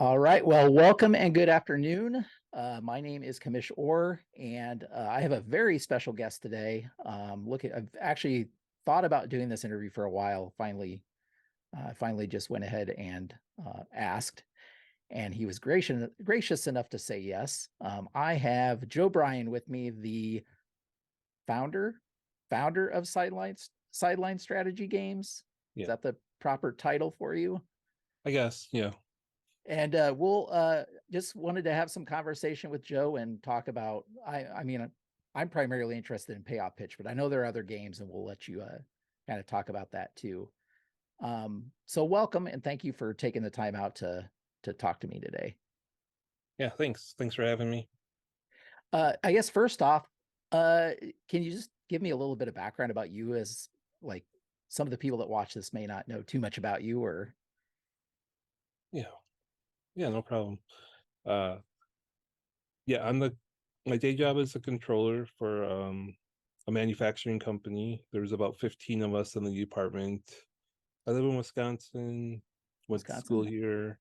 All right. Well, welcome and good afternoon. My name is Kamish Orr, and I have a very special guest today. I've actually thought about doing this interview for a while. Finally, just went ahead and asked, and he was gracious enough to say yes. I have Joe Bryan with me, the founder founder of Sideline Strategy Games. Is Yeah, that the proper title for you? I guess. Yeah. And we'll just wanted to have some conversation with Joe and talk about. I'm primarily interested in Payoff Pitch, but I know there are other games, and we'll let you kind of talk about that too. So welcome and thank you for taking the time out to talk to me today. Yeah. Thanks for having me. I guess first off, can you just give me a little bit of background about you, as like some of the people that watch this may not know too much about you, or Yeah. Yeah. No problem. Uh, yeah. My day job is a controller for a manufacturing company. There's about 15 of us in the department. I live in Wisconsin. Went to school Wisconsin? here.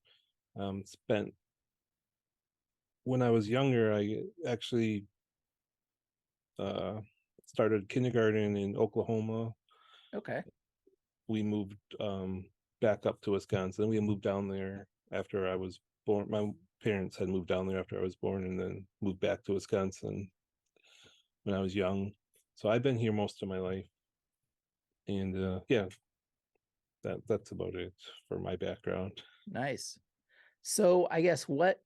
Spent when I was younger. I actually uh started kindergarten in Oklahoma. Okay. We moved back up to Wisconsin. We moved down there after I was born. My parents had moved down there after I was born, and then moved back to Wisconsin when I was young. So I've been here most of my life, and yeah, that's about it for my background. Nice. So I guess what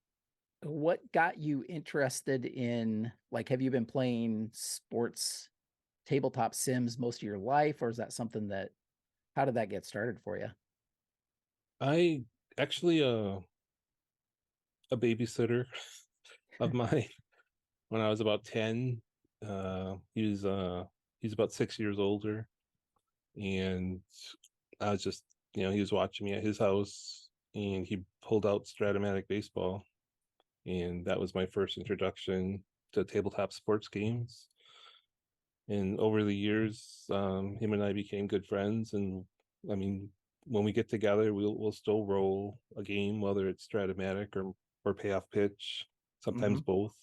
got you interested in, like, have you been playing sports tabletop sims most of your life, or is that something that, how did that get started for you? I actually a babysitter of mine when I was about 10. He's about 6 years older, and I was just, he was watching me at his house, and he pulled out Stratomatic Baseball, and that was my first introduction to tabletop sports games. And over the years, him and I became good friends, and I mean, when we get together, we'll still roll a game, whether it's Stratomatic or Payoff Pitch, sometimes Hmm. both.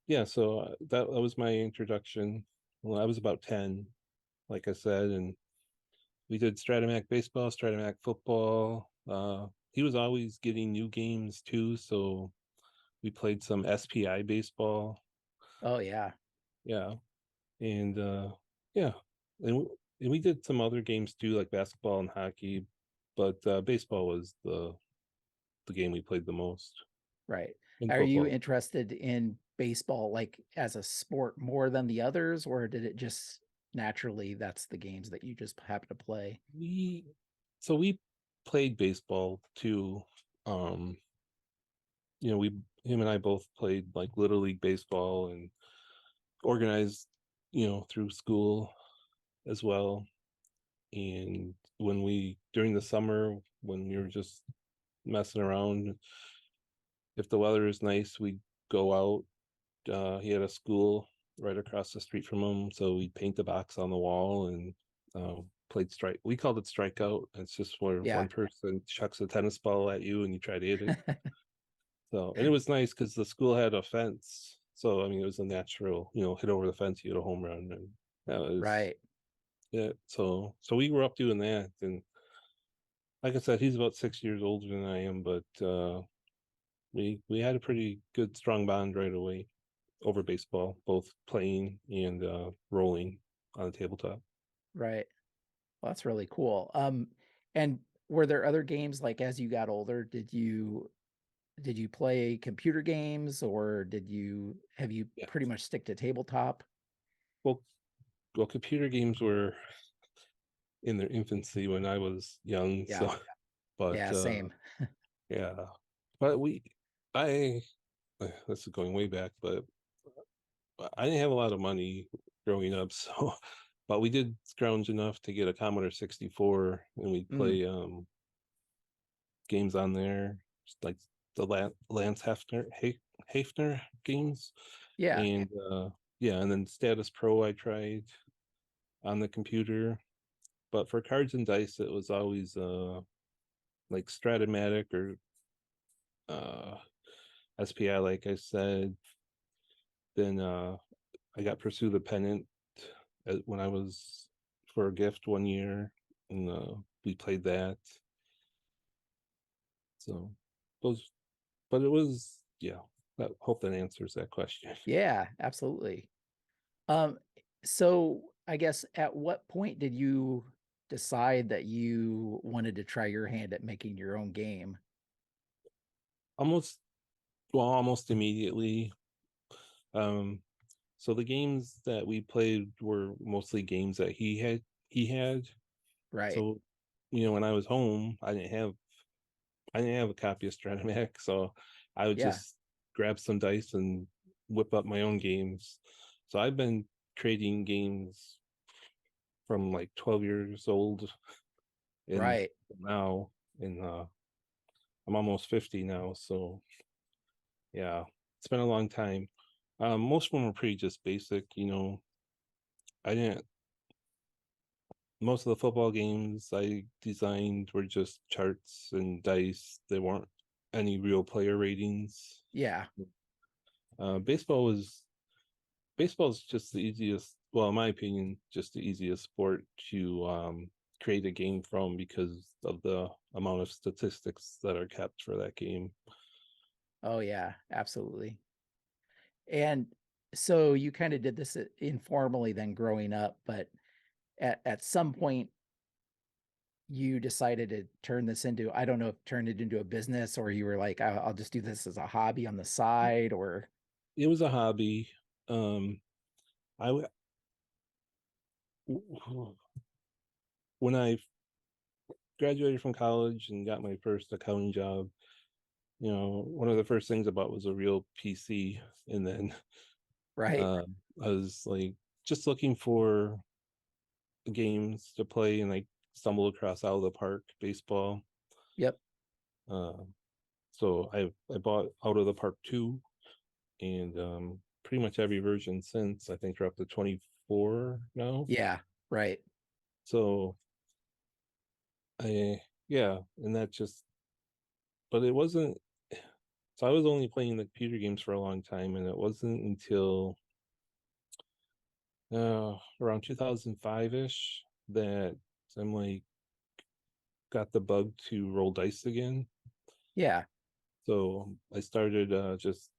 Yeah, so that was my introduction. Well, I was about 10, like I said, and we did Stratomatic Baseball, Stratomatic Football. He was always getting new games too, so we played some SPI baseball. Oh yeah. Yeah, and yeah, and and we did some other games too, like basketball and hockey, but baseball was the game we played the most, Right. and Are you football. interested in baseball like as a sport more than the others, or did it just naturally that's the games that you just happen to play? We we played baseball too. Um, we him and I both played like little league baseball and organized, through school as well. And when we during the summer, when we were just messing around, if the weather is nice, we go out. He had a school right across the street from him, so we'd paint the box on the wall and played strike. We called it strikeout. It's just where Yeah. one person chucks a tennis ball at you and you try to hit it. So, and it was nice because the school had a fence. So, I mean, it was a natural, hit over the fence, you hit a home run, and that was Right. it. So we were up doing that, and like I said, he's about 6 years older than I am, but we had a pretty good strong bond right away over baseball, both playing and rolling on the tabletop. Right. Well, that's really cool. And were there other games, like as you got older, did you play computer games, or have you Yeah. pretty much stick to tabletop? Well, well, computer games were in their infancy when I was young, Yeah. so but Yeah, same. yeah, but I this is going way back, but I didn't have a lot of money growing up, so but we did scrounge enough to get a Commodore 64, and we'd Mm, play games on there, just like the Lance Hafner games, yeah. and yeah, and then Status Pro I tried on the computer, but for cards and dice it was always like Stratomatic or SPI, like I said. Then I got Pursue the Pennant when I was for a gift one year, and we played that. So those, but it was, yeah. I hope that answers that question. Yeah, absolutely. So I guess at what point did you decide that you wanted to try your hand at making your own game? Almost, well, almost immediately. Um, so the games that we played were mostly games that he had. Right. So, when I was home, I didn't have a copy of Stratomatic, so I would Yeah. just grab some dice and whip up my own games. So I've been creating games from like 12 years old and Right. now, and I'm almost 50 now, so yeah, it's been a long time. Most of them were pretty just basic. I didn't Most of the football games I designed were just charts and dice. There weren't any real player ratings. Yeah. uh baseball was Baseball is just the easiest, well, in my opinion, just the easiest sport to create a game from because of the amount of statistics that are kept for that game. Oh yeah, absolutely. And so you kind of did this informally then growing up, but at some point you decided to turn this into, I don't know if turn it into a business or you were like, I'll just do this as a hobby on the side or It was a hobby. Um, I when I graduated from college and got my first accounting job, one of the first things I bought was a real PC, and then right. uh, I was like just looking for games to play, and I stumbled across Out of the Park Baseball. Yep. Uh, so I bought Out of the Park 2, and pretty much every version since. I think they're up to 24 now. Yeah. Right. So I yeah, and that just but it wasn't so I was only playing the computer games for a long time, and it wasn't until around 2005-ish that I'm like got the bug to roll dice again. Yeah. So I started just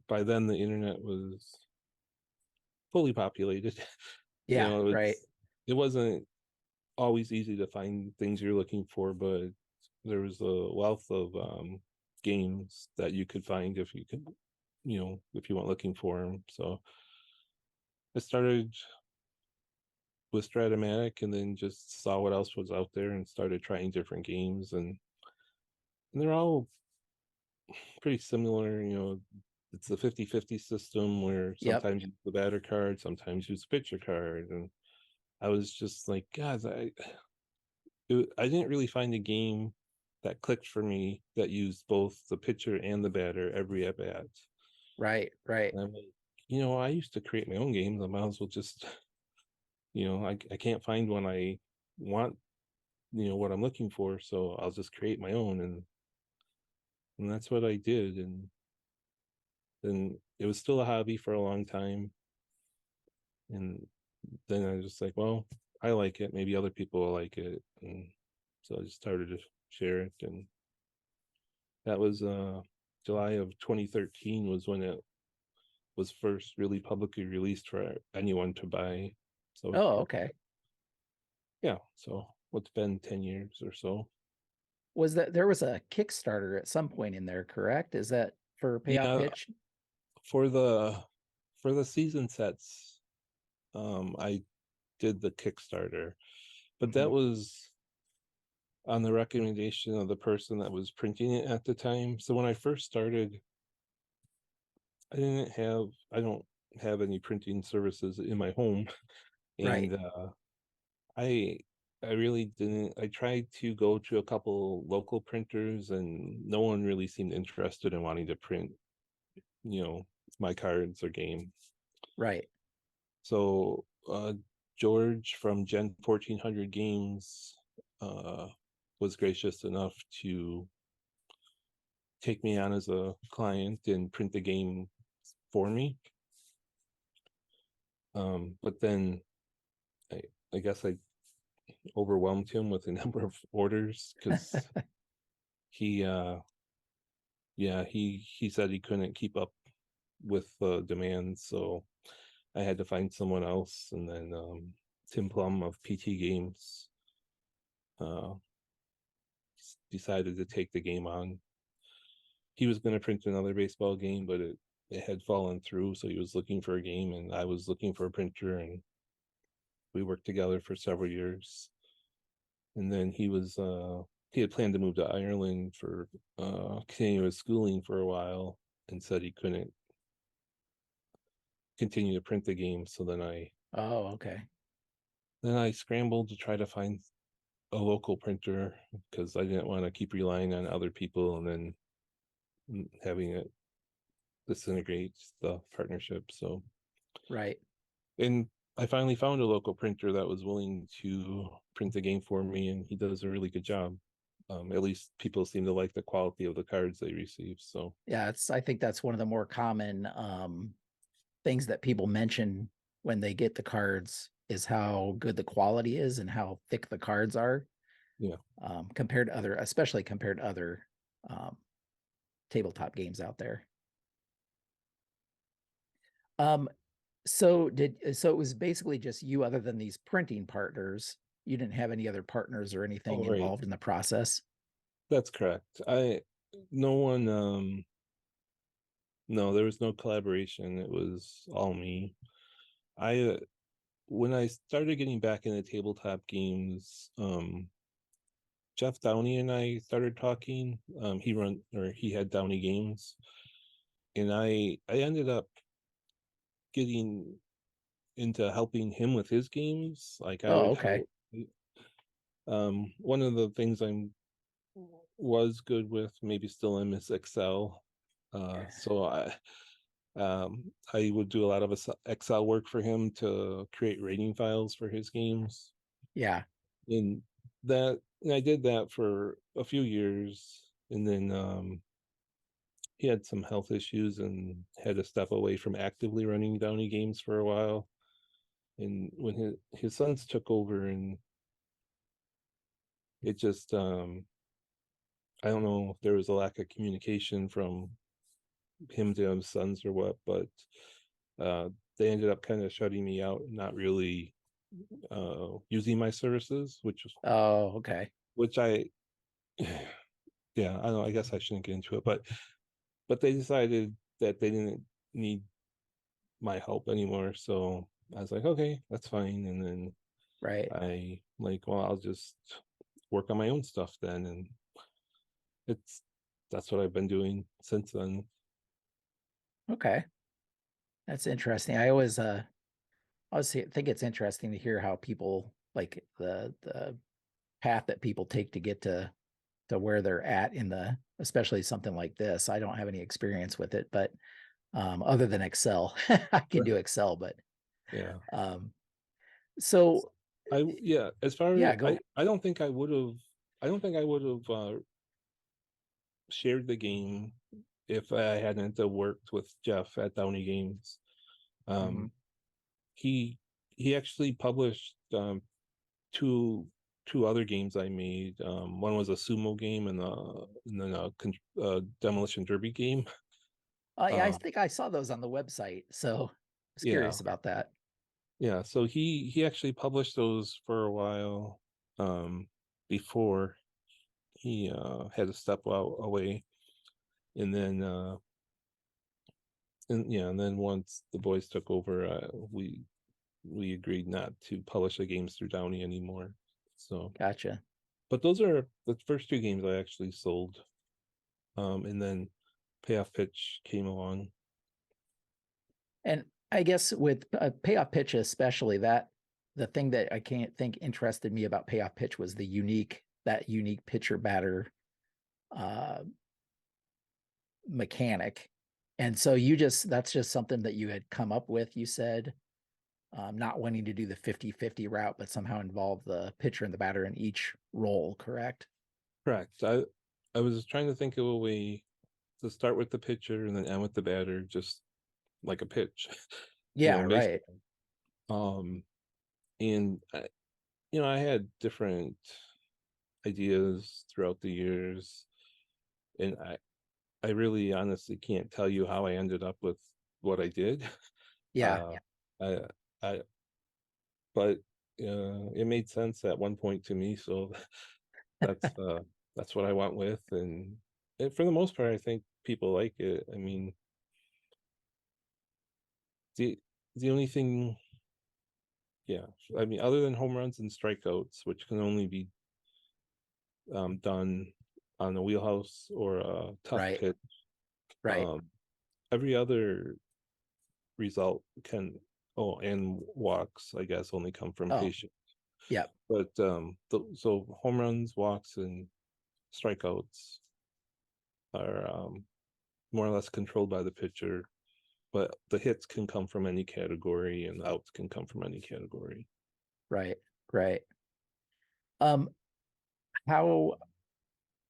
by then the internet was fully populated. Yeah. Right. It wasn't always easy to find things you're looking for, but there was a wealth of games that you could find if you went looking for them. So I started with Stratomatic, and then just saw what else was out there and started trying different games, and they're all pretty similar. It's the 50-50 system where Yep. sometimes you use the batter card, sometimes you use the pitcher card. And I was just like, guys, I didn't really find a game that clicked for me that used both the pitcher and the batter every at bat. Right. Right. And I'm like, I used to create my own games. I might as well just, I can't find one I want, what I'm looking for. So I'll just create my own. And that's what I did. And then it was still a hobby for a long time. And then I was just like, well, I like it. Maybe other people will like it. And so I just started to share it. And that was July of 2013 was when it was first really publicly released for anyone to buy. So Oh, okay. yeah, so what's been 10 years or so. Was that there was a Kickstarter at some point in there, correct? Is that for Payoff Yeah, Pitch? for the season sets, I did the Kickstarter, but Mhm. that was on the recommendation of the person that was printing it at the time. So when I first started, I don't have any printing services in my home, Right. and I I really didn't. I tried to go to a couple local printers, and no one really seemed interested in wanting to print, you know, my cards or games. Right. So George from Gen 1400 Games was gracious enough to take me on as a client and print the game for me. But then I guess I overwhelmed him with a number of orders because he he said he couldn't keep up with the demand, so I had to find someone else. And then Tim Plum of PT Games decided to take the game on. He was going to print another baseball game, but it had fallen through, so he was looking for a game and I was looking for a printer, and we worked together for several years. And then he had planned to move to Ireland for continuous schooling for a while, and said he couldn't continue to print the game. So then Oh, okay. I scrambled to try to find a local printer because I didn't want to keep relying on other people and then having it disintegrate the partnership. So, Right. and I finally found a local printer that was willing to print the game for me, and he does a really good job. At least people seem to like the quality of the cards they receive. So Yeah, I think that's one of the more common things that people mention when they get the cards is how good the quality is and how thick the cards are. yeah. Compared to other, especially compared to other um, tabletop games out there. So it was basically just you, other than these printing partners, you didn't have any other partners or anything Oh, right. involved in the process. That's correct. No one, no, there was no collaboration. It was all me. When I started getting back into tabletop games, Jeff Downey and I started talking. He had Downey Games, and I ended up getting into helping him with his games. Like I Oh, would okay. help. One of the things was good with, maybe still am, is Excel. So I would do a lot of Excel work for him to create rating files for his games. Yeah. And I did that for a few years, and then he had some health issues and had to step away from actively running Downey Games for a while. And when his sons took over, and it just I don't know if there was a lack of communication from him to his sons or what, but uh, they ended up kind of shutting me out, not really using my services, Oh, okay. which I yeah, I don't know, I guess I shouldn't get into it, but they decided that they didn't need my help anymore. So I was like, okay, that's fine. And then Right. well, I'll just work on my own stuff then. And it's that's what I've been doing since then. Okay. That's interesting. I always think it's interesting to hear how people like the path that people take to get to where they're at in the, especially something like this. I don't have any experience with it, but other than Excel, I can do Excel, but Yeah. um, so Yeah, as far as yeah, go. I don't think I would have shared the game if I hadn't worked with Jeff at Downey Games. Mhm. Um, he he actually published two other games I made. One was a sumo game, and then a demolition derby game. Yeah, I Uh, think I saw those on the website, so I was yeah, curious about that. yeah. So he actually published those for a while before he had to step out away, and then and then once the boys took over, we agreed not to publish the games through Downey anymore. So, Gotcha. but those are the first two games I actually sold. And then Payoff Pitch came along. And I guess with payoff pitch, especially that the thing that I can't think interested me about payoff pitch was that unique pitcher batter uh, mechanic. And so that's just something that you had come up with, you said, not wanting to do the 50-50 route, but somehow involve the pitcher and the batter in each role, correct? Correct. I was trying to think of a way to start with the pitcher and then end with the batter, just like a pitch, Yeah, in right. baseball. Um, and I had different ideas throughout the years, and I really honestly can't tell you how I ended up with what I did. Yeah. Uh, I I but it made sense at one point to me, so that's uh that's what I went with, and for the most part, I think people like it. I mean, the the only thing, yeah, I mean, other than home runs and strikeouts, which can only be done on a wheelhouse or a tough Right. pitch, Right. um, every other result can, oh, and walks, I guess, only come from Oh, patience. yeah. But so home runs, walks, and strikeouts are more or less controlled by the pitcher, but the hits can come from any category and the outs can come from any category. Right. Right. Um, how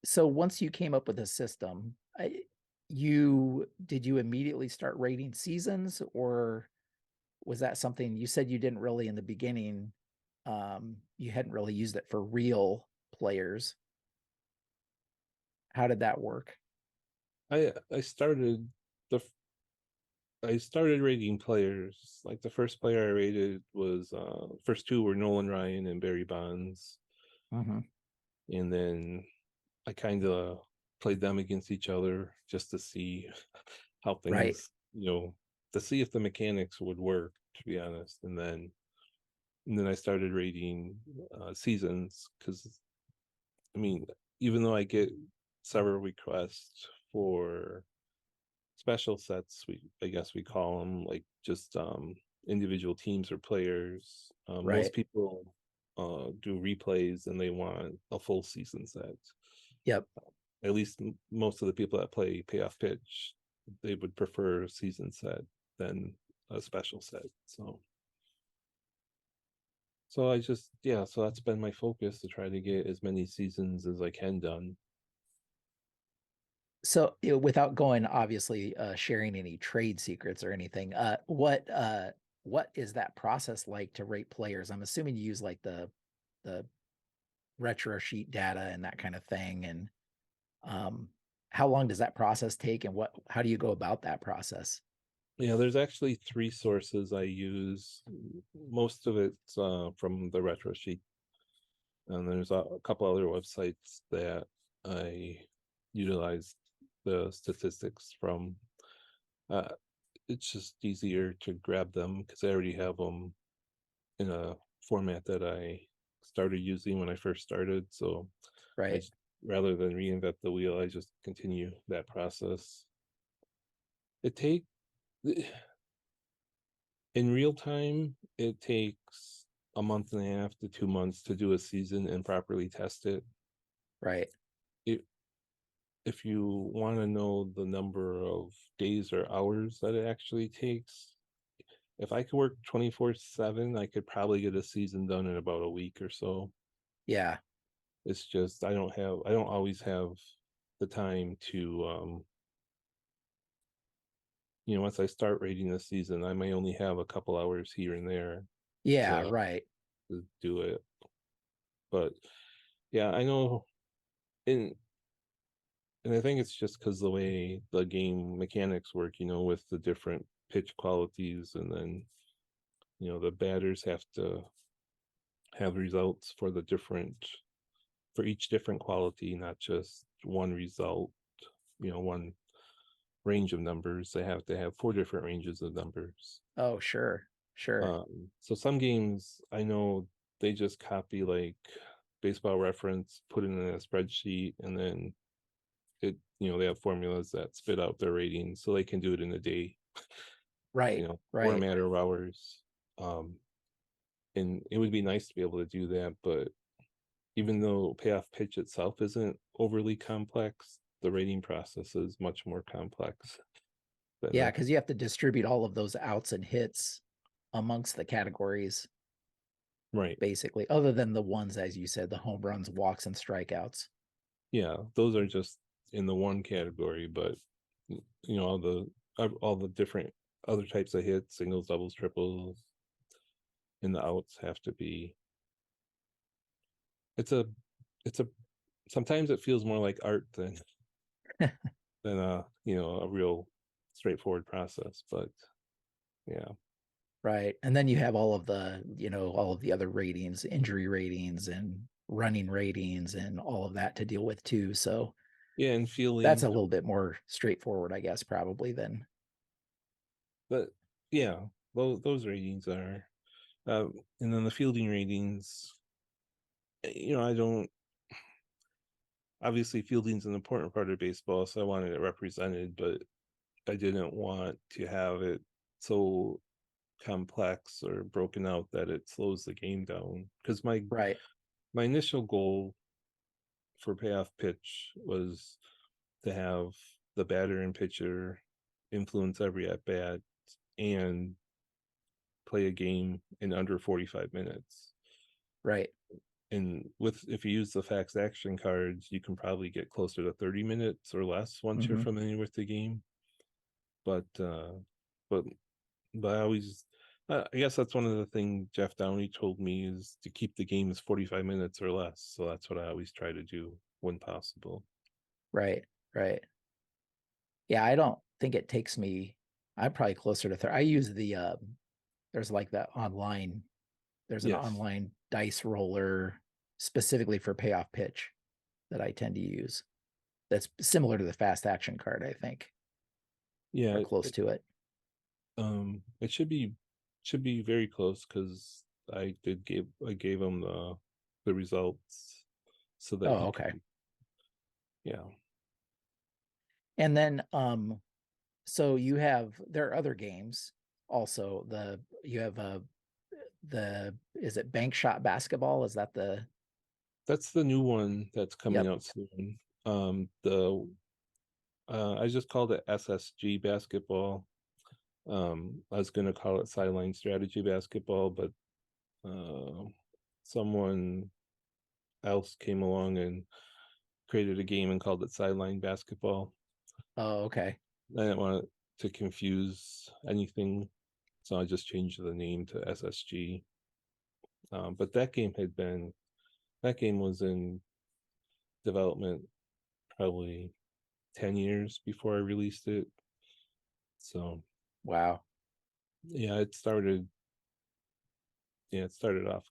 so once you came up with a system, did you immediately start rating seasons, or was that something you said you didn't really in the beginning? You hadn't really used it for real players. How did that work? I I started the I started rating players. Like the first player I rated was first two were Nolan Ryan and Barry Bonds, Hmm. and then I kind of played them against each other just to see how Right. things, to see if the mechanics would work, to be honest. And then I started rating seasons because, I mean, even though I get several requests for special sets, I guess we call them, like just individual teams or players. Most Right. people do replays and they want a full season set. Yep. At least most of the people that play Payoff Pitch, they would prefer a season set than a special set. So I just, yeah, so that's been my focus, to try to get as many seasons as I can done. So without going obviously sharing any trade secrets or anything, what is that process like to rate players? I'm assuming you use like the retro sheet data and that kind of thing. And um, how long does that process take, and how do you go about that process? Yeah, there's actually three sources I use. Most of it's from the retro sheet, and there's a couple other websites that I utilize the statistics from. Uh, it's just easier to grab them because I already have them in a format that I started using when I first started. So I Right. just, rather than reinvent the wheel, I just continue that process. It take In real time, it takes a month and a half to 2 months to do a season and properly test it. Right. It If you want to know the number of days or hours that it actually takes, if I could work 24/7, I could probably get a season done in about a week or so. Yeah. It's just I don't always have the time to once I start rating the season, I may only have a couple hours here and there Yeah. to, Right. do it. But yeah, I know, and I think it's just because the way the game mechanics work, with the different pitch qualities, and then the batters have to have results for each different quality, not just one result, one range of numbers. They have to have four different ranges of numbers. Oh, sure. Sure. So some games I know they just copy like baseball reference, put it in a spreadsheet, and then they have formulas that spit out their ratings, so they can do it in a day, Right. or a Right. matter of hours. Um, and it would be nice to be able to do that, but even though payoff pitch itself isn't overly complex, the rating process is much more complex than Yeah, that. because you have to distribute all of those outs and hits amongst the categories, Right. basically, other than the ones, as you said, the home runs, walks, and strikeouts. Yeah, those are just in the one category, but all the different other types of hits, singles, doubles, triples, and the outs have to be. It's a, it's a. Sometimes it feels more like art than a real straightforward process. But yeah, Right. And then you have all of the, all of the other ratings, injury ratings and running ratings and all of that to deal with too. So yeah, and that's fielding, a little bit more straightforward, I guess, probably than. but yeah, those ratings are, and then the fielding ratings. I don't. Obviously, fielding's an important part of baseball, so I wanted it represented, but I didn't want to have it so complex or broken out that it slows the game down. Because Right. my initial goal for payoff pitch was to have the batter and pitcher influence every at bat and play a game in under 45 minutes. Right. And if you use the fax action cards, you can probably get closer to 30 minutes or less once you're Hmm. familiar with the game. But but but I guess that's one of the things Jeff Downey told me is to keep the games 45 minutes or less. So that's what I always try to do when possible. Right. Right. Yeah. I don't think it takes me, I'm probably closer to 30. I use there's like that online, there's an Yes. online dice roller specifically for payoff pitch that I tend to use. That's similar to the fast action card, I think, or Yeah, close to it. it should be very close because I gave him the results so that Oh, he okay. could, yeah. And then so you have there are other games also. You have the is it bank shot basketball? Is that the That's the new one that's coming Yep. out soon. The I just called it SSG Basketball. I was gonna call it Sideline Strategy Basketball, but uh, someone else came along and created a game and called it Sideline Basketball. Oh, okay. I didn't want to confuse anything, so I just changed the name to SSG. But that game was in development probably 10 years before I released it. So Wow. yeah, it started off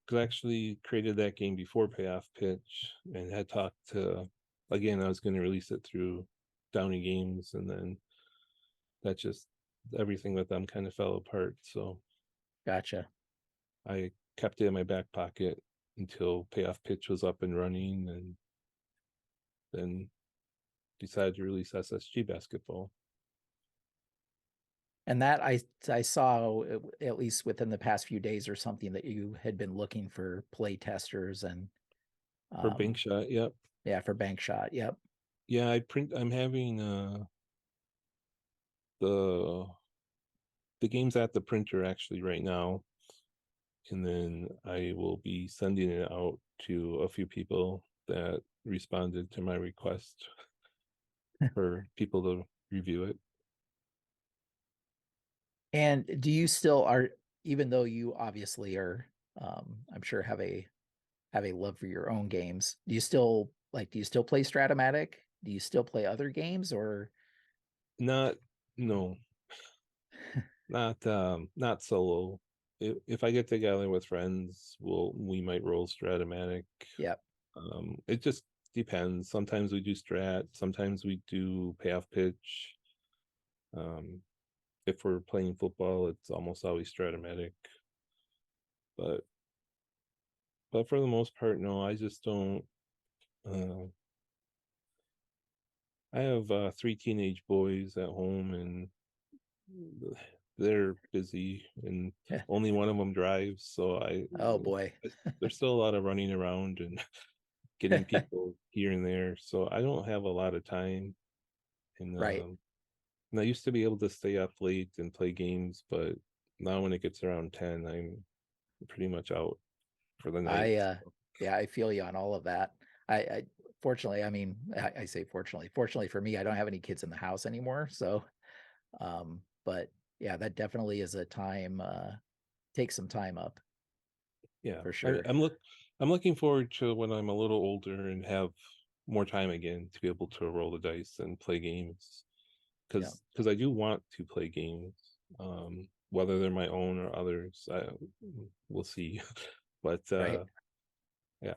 because I actually created that game before Payoff Pitch and had talked to, again, I was going to release it through Downey Games, and then that just, everything with them kind of fell apart. So Gotcha. I kept it in my back pocket until Payoff Pitch was up and running, and then decided to release SSG Basketball. And that I saw at least within the past few days or something that you had been looking for play testers and For Bank um Shot, yep. yeah, for bank shot. Yep. Yeah, I'm having the the game's at the printer actually right now, and then I will be sending it out to a few people that responded to my request for people to review it. And do you still are even though you obviously are I'm sure have a love for your own games, do you still play Stratomatic? Do you still play other games or Not, no, not solo. If I get together with friends, we might roll Stratomatic. Yep. It just depends. Sometimes we do Strat, sometimes we do Payoff Pitch. Um, if we're playing football, it's almost always Stratomatic. But for the most part, no, I just don't. Uh, I have three teenage boys at home, and they're busy, and Yeah. only one of them drives. So Oh boy. there's still a lot of running around and getting people here and there. So I don't have a lot of time. And Right. and I used to be able to stay up late and play games, but now when it gets around 10, I'm pretty much out for the night. I yeah, I feel you on all of that. I fortunately, I mean, I say fortunately for me, I don't have any kids in the house anymore. So, but yeah, that definitely is a time, take some time up Yeah, for sure. I'm looking forward to when I'm a little older and have more time again to be able to roll the dice and play games. Yeah, Because I do want to play games, whether they're my own or others. We'll see. But right. yeah,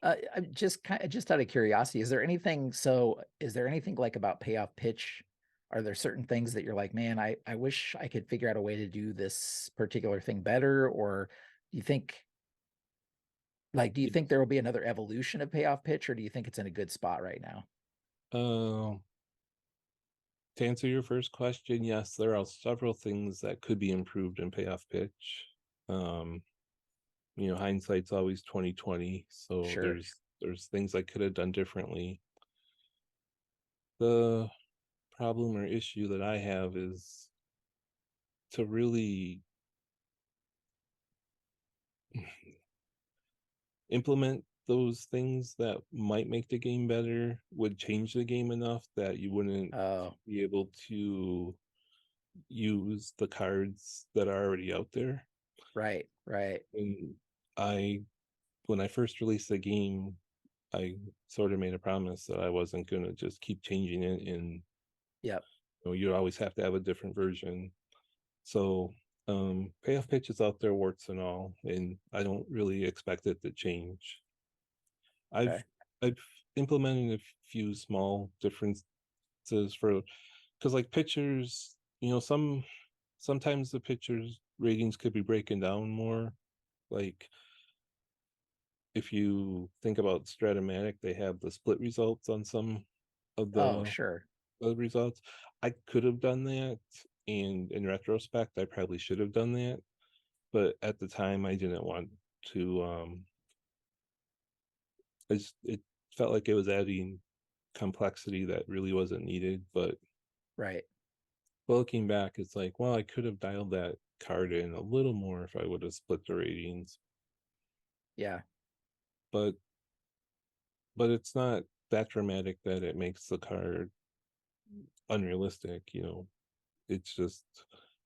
I'm just out of curiosity, is there anything like about payoff pitch? Are there certain things that you're like, man, I wish I could figure out a way to do this particular thing better? Or do you think do you think there will be another evolution of payoff pitch, or do you think it's in a good spot right now? uh, to answer your first question, yes, there are several things that could be improved in payoff pitch. Um, hindsight's always 2020, so Sure. there's things I could have done differently. The problem or issue that I have is to really implement those things that might make the game better would change the game enough that you wouldn't Oh, be able to use the cards that are already out there. right, right. And I, when I first released the game, I sort of made a promise that I wasn't going to just keep changing it. And Yep. you always have to have a different version. So payoff pitch is out there, warts and all, and I don't really expect it to change. I've Okay. I've implemented a few small differences for, because like pitchers, sometimes the pitchers ratings could be breaking down more. Like if you think about Stratomatic, they have the split results on some of Oh, the sure. results. I could have done that, and in retrospect, I probably should have done that. But at the time, I didn't want to. It felt like it was adding complexity that really wasn't needed. But Right. looking back, it's like, well, I could have dialed that card in a little more if I would have split the ratings. Yeah. But it's not that dramatic that it makes the card unrealistic. It's just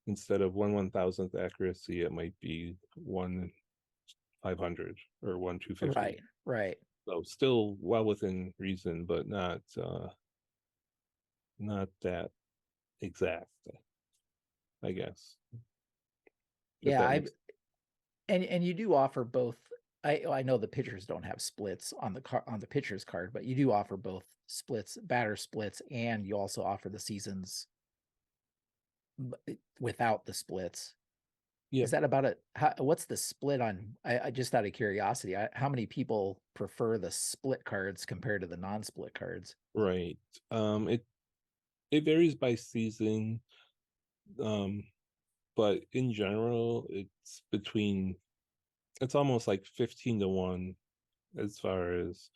instead of 1/1000th accuracy, it might be 1/500 or 1/250. Right. Right. So still well within reason, but not that exact, I guess. If Yeah. that makes And you do offer both. I know the pitchers don't have splits on the pitcher's card, but you do offer both splits, batter splits, and you also offer the seasons without the splits. Yep, Is that about it? What's the split on? I just out of curiosity, how many people prefer the split cards compared to the non-split cards? right. It varies by season. Um, but in general, it's almost like 15-1 as far as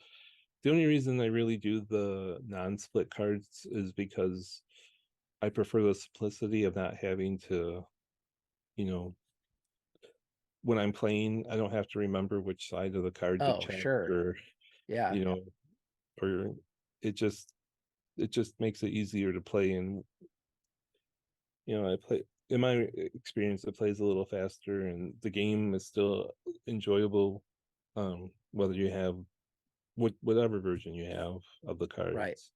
the only reason I really do the non-split cards is because I prefer the simplicity of not having to, you know, when I'm playing, I don't have to remember which side of the card to Oh, check sure. or, Yeah. you know, or it just makes it easier to play. And I play, in my experience, it plays a little faster and the game is still enjoyable, whether you have whatever version you have of the Right. cards.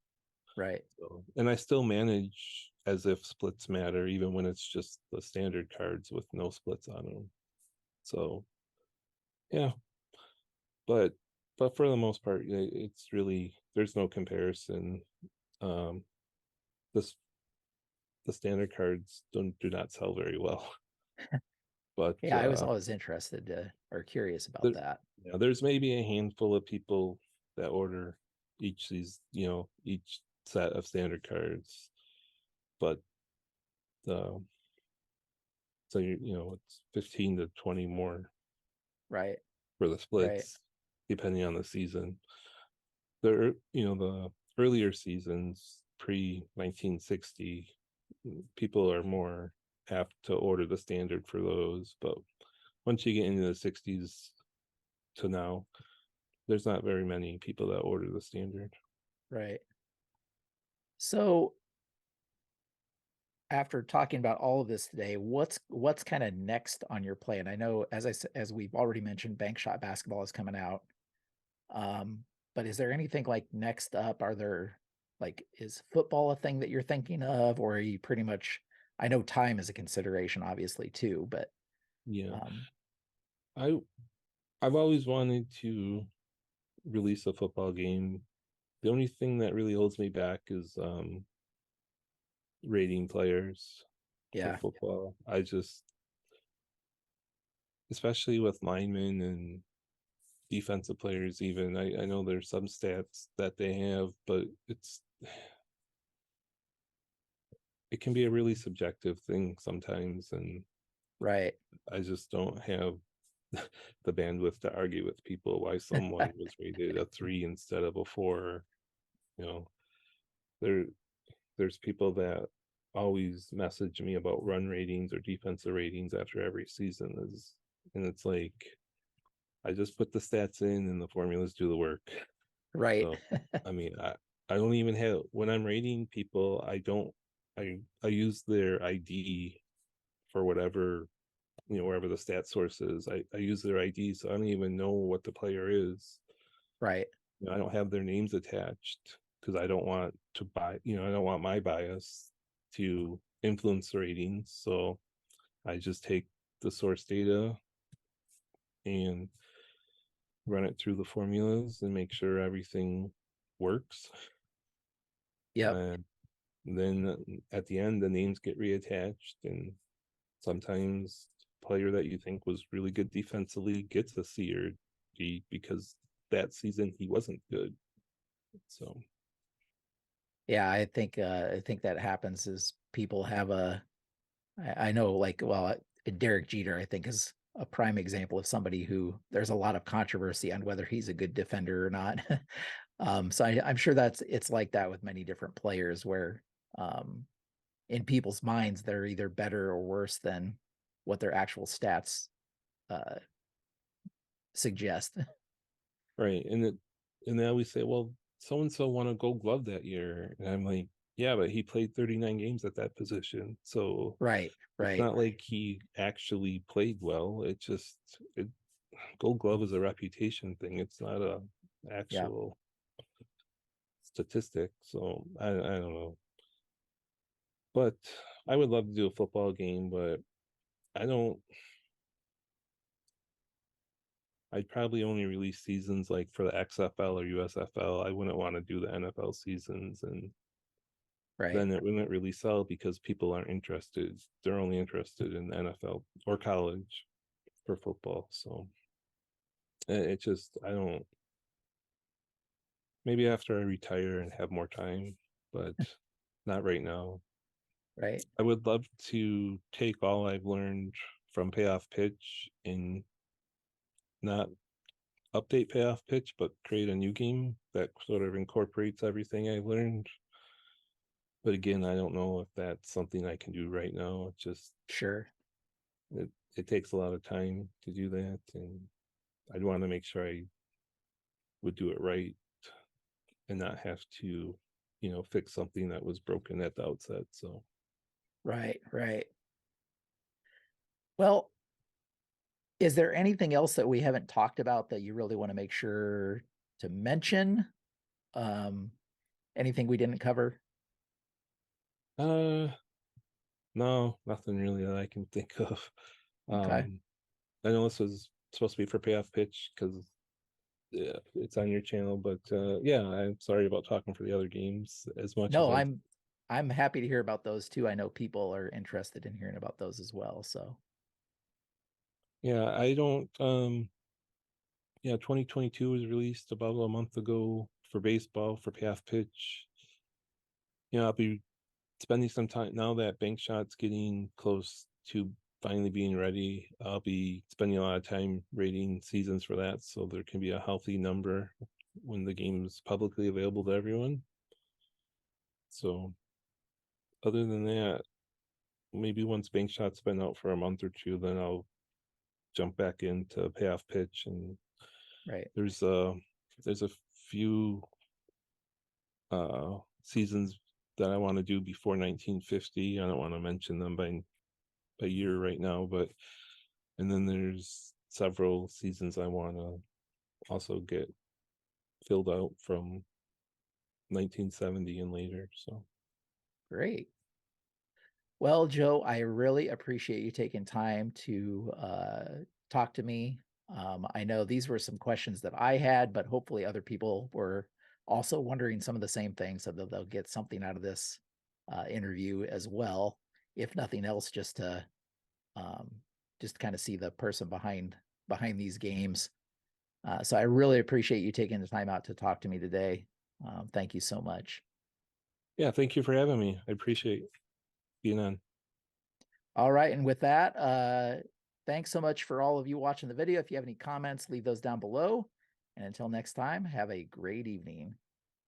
Right. So, and I still manage as if splits matter, even when it's just the standard cards with no splits on them. So yeah, but for the most part, it's really, there's no comparison. Um, this the standard cards do not sell very well, but Yeah, I was always interested or curious about there, that. there's maybe a handful of people that order each set of standard cards, but uh, so it's 15 to 20 more Right. for the Right. splits, depending on the season. The earlier seasons, pre 1960, people are more apt to order the standard for those. But once you get into the 60s to now, there's not very many people that order the standard. Right. So after talking about all of this today, what's kind of next on your plan? I know, as we've already mentioned, Bank Shot Basketball is coming out. But is there anything like next up? Are there like, is football a thing that you're thinking of, or are you pretty much? I know time is a consideration, obviously too, but Yeah, um, I I've always wanted to release a football game. The only thing that really holds me back is rating players for yeah, football. I just, especially with linemen and defensive players, even I know there's some stats that they have, but it can be a really subjective thing sometimes, and right, I just don't have the bandwidth to argue with people why someone was rated a 3 instead of a 4. You know, there there's people that always message me about run ratings or defensive ratings after every season, and it's like, I just put the stats in and the formulas do the work. right, So I mean, I don't even have, when I'm rating people, I use their ID for whatever, wherever the stat source is. I use their ID, so I don't even know what the player is. right, I don't have their names attached because I don't want to I don't want my bias to influence the ratings. So I just take the source data and run it through the formulas and make sure everything works. yep, And then at the end, the names get reattached, and sometimes player that you think was really good defensively gets a C or D because that season he wasn't good. So yeah. I think that happens is people have I know, like, well, Derek Jeter, I think, is a prime example of somebody who there's a lot of controversy on whether he's a good defender or not. So I'm sure it's like that with many different players where um, in people's minds they're either better or worse than what their actual stats uh, suggest. right, and they always say, well, so and so won a Gold Glove that year, and I'm like, yeah, but he played 39 games at that position, so Right, it's right, not like he actually played well. It Gold Glove is a reputation thing. It's not a yeah, actual statistic. So I don't know, but I would love to do a football game, but I don't. I'd probably only release seasons like for the XFL or USFL. I wouldn't want to do the NFL seasons, and right, then it wouldn't really sell because people aren't interested. They're only interested in the NFL or college for football. So it just, I don't, maybe after I retire and have more time, but not right now. right, I would love to take all I've learned from Payoff Pitch and not update Payoff Pitch, but create a new game that sort of incorporates everything I've learned. But again, I don't know if that's something I can do right now. It just, sure, it, it takes a lot of time to do that, and I'd want to make sure I would do it right and not have to, fix something that was broken at the outset. So right, right. Well, is there anything else that we haven't talked about that you really want to make sure to mention? Um, Anything we didn't cover? uh no, nothing really that I can think of. Okay. um I know this was supposed to be for Payoff Pitch because, yeah, it's on your channel, but yeah, I'm sorry about talking for the other games as much as No, I. I'm happy to hear about those too. I know people are interested in hearing about those as well. So, Yeah, I don't. Yeah, 2022 was released about a month ago for baseball for Payoff Pitch. I'll be spending some time now that Bank Shot's getting close to finally being ready. I'll be spending a lot of time rating seasons for that, so there can be a healthy number when the game's publicly available to everyone. So, other than that, maybe once Bank Shot's been out for a month or two, then I'll jump back into Payoff Pitch. And right. there's there's a few seasons that I want to do before 1950. I don't want to mention them by year right now, and then there's several seasons I want to also get filled out from 1970 and later. So Great. Well, Joe, I really appreciate you taking time to talk to me. I know these were some questions that I had, but hopefully other people were also wondering some of the same things, so that they'll get something out of this interview as well. If nothing else, just to kind of see the person behind these games. So I really appreciate you taking the time out to talk to me today. Thank you so much. yeah, thank you for having me. I appreciate being on. All right. And with that, thanks so much for all of you watching the video. If you have any comments, leave those down below. And until next time, have a great evening.